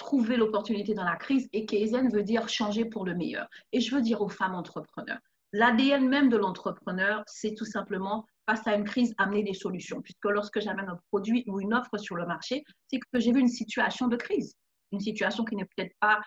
trouver l'opportunité dans la crise et Kaizen veut dire changer pour le meilleur. Et je veux dire aux femmes entrepreneurs, l'ADN même de l'entrepreneur, c'est tout simplement, face à une crise, amener des solutions. Puisque lorsque j'amène un produit ou une offre sur le marché, c'est que j'ai vu une situation de crise. Une situation qui n'est peut-être pas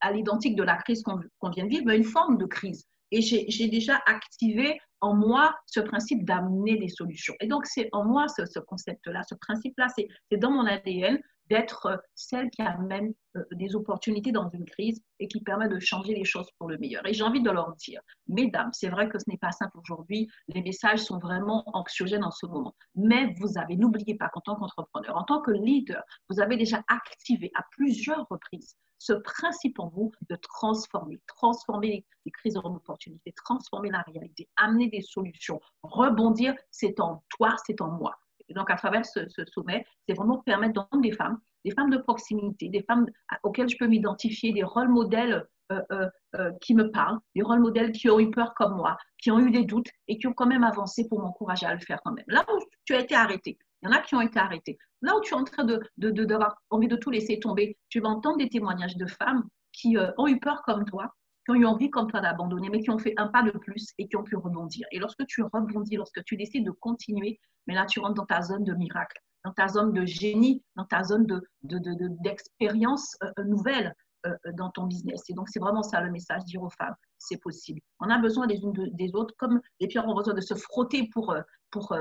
à l'identique de la crise qu'on vient de vivre, mais une forme de crise. Et j'ai déjà activé en moi ce principe d'amener des solutions. Et donc, c'est en moi ce concept-là, ce principe-là, c'est dans mon ADN d'être celle qui amène des opportunités dans une crise et qui permet de changer les choses pour le meilleur. Et j'ai envie de leur dire, mesdames, c'est vrai que ce n'est pas simple aujourd'hui, les messages sont vraiment anxiogènes en ce moment, mais vous avez, n'oubliez pas qu'en tant qu'entrepreneur, en tant que leader, vous avez déjà activé à plusieurs reprises ce principe en vous de transformer les crises en opportunités, transformer la réalité, amener des solutions, rebondir, c'est en toi, c'est en moi. Et donc, à travers ce sommet, c'est vraiment permettre d'entendre des femmes de proximité, des femmes auxquelles je peux m'identifier, des rôles modèles qui me parlent, des rôles modèles qui ont eu peur comme moi, qui ont eu des doutes et qui ont quand même avancé pour m'encourager à le faire quand même. Là où tu as été arrêté, il y en a qui ont été arrêtés. Là où tu es en train d'avoir envie de tout laisser tomber, tu vas entendre des témoignages de femmes qui ont eu peur comme toi, qui ont eu envie comme toi d'abandonner, mais qui ont fait un pas de plus et qui ont pu rebondir. Et lorsque tu rebondis, lorsque tu décides de continuer, mais là, tu rentres dans ta zone de miracle, dans ta zone de génie, dans ta zone d'expérience nouvelle dans ton business. Et donc, c'est vraiment ça le message, dire aux femmes, c'est possible. On a besoin les unes des autres, comme les pierres ont besoin de se frotter pour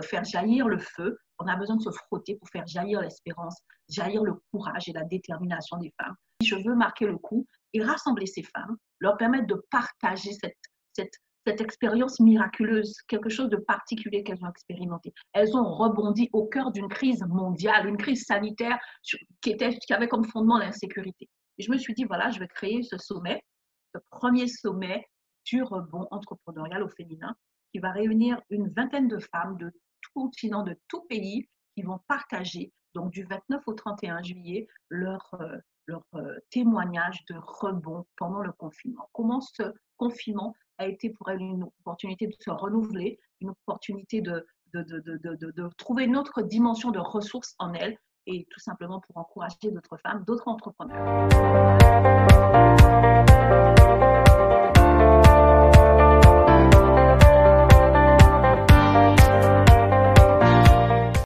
faire jaillir le feu. On a besoin de se frotter pour faire jaillir l'espérance, jaillir le courage et la détermination des femmes. Je veux marquer le coup et rassembler ces femmes, leur permettre de partager cette expérience miraculeuse, quelque chose de particulier qu'elles ont expérimenté. Elles ont rebondi au cœur d'une crise mondiale, une crise sanitaire qui avait comme fondement l'insécurité. Et je me suis dit, voilà, je vais créer ce sommet, ce premier sommet du rebond entrepreneurial au féminin, qui va réunir une vingtaine de femmes de tout continent, de tout pays, qui vont partager, donc du 29 au 31 juillet, leur témoignage de rebond pendant le confinement. Comment ce confinement a été pour elles une opportunité de se renouveler, une opportunité de trouver une autre dimension de ressources en elles et tout simplement pour encourager d'autres femmes, d'autres entrepreneurs.